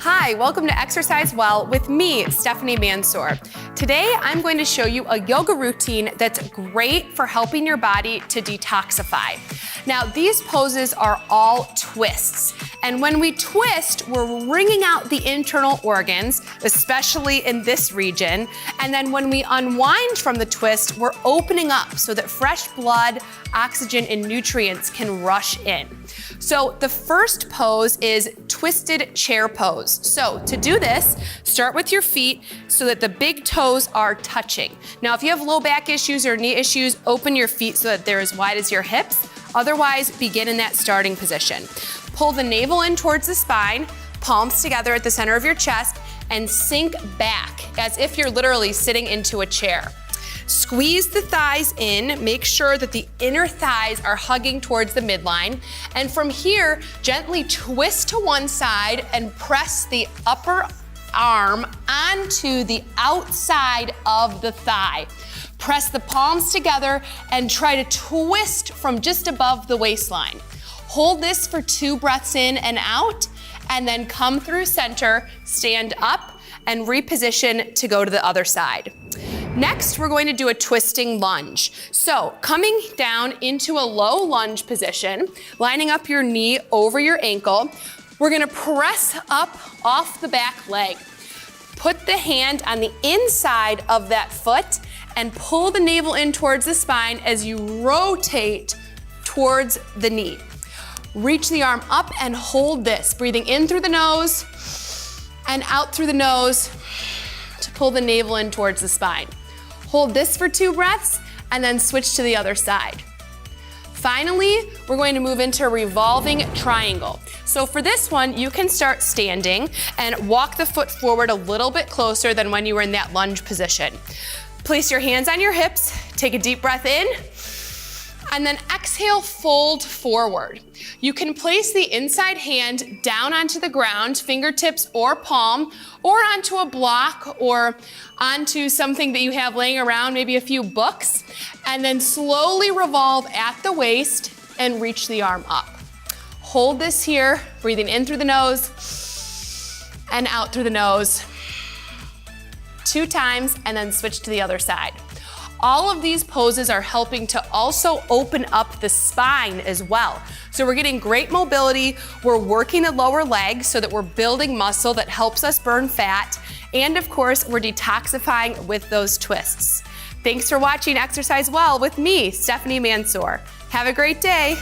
Hi, welcome to Exercise Well with me, Stephanie Mansour. Today, I'm going to show you a yoga routine that's great for helping your body to detoxify. Now, these poses are all twists. And when we twist, we're wringing out the internal organs, especially in this region. And then when we unwind from the twist, we're opening up so that fresh blood, oxygen, and nutrients can rush in. So the first pose is twisted chair pose. So to do this, start with your feet so that the big toes are touching. Now, if you have low back issues or knee issues, open your feet so that they're as wide as your hips. Otherwise, begin in that starting position. Pull the navel in towards the spine, palms together at the center of your chest, and sink back as if you're literally sitting into a chair. Squeeze the thighs in, make sure that the inner thighs are hugging towards the midline. And from here, gently twist to one side and press the upper arm onto the outside of the thigh. Press the palms together and try to twist from just above the waistline. Hold this for 2 breaths in and out, and then come through center, stand up, and reposition to go to the other side. Next, we're going to do a twisting lunge. So coming down into a low lunge position, lining up your knee over your ankle, we're gonna press up off the back leg. Put the hand on the inside of that foot and pull the navel in towards the spine as you rotate towards the knee. Reach the arm up and hold this, breathing in through the nose and out through the nose to pull the navel in towards the spine. Hold this for 2 breaths and then switch to the other side. Finally, we're going to move into a revolving triangle. So for this one, you can start standing and walk the foot forward a little bit closer than when you were in that lunge position. Place your hands on your hips, take a deep breath in, and then exhale, fold forward. You can place the inside hand down onto the ground, fingertips or palm, or onto a block or onto something that you have laying around, maybe a few books, and then slowly revolve at the waist and reach the arm up. Hold this here, breathing in through the nose and out through the nose 2 times, and then switch to the other side. All of these poses are helping to also open up the spine as well. So we're getting great mobility, we're working the lower leg so that we're building muscle that helps us burn fat, and of course, we're detoxifying with those twists. Thanks for watching Exercise Well with me, Stephanie Mansour. Have a great day.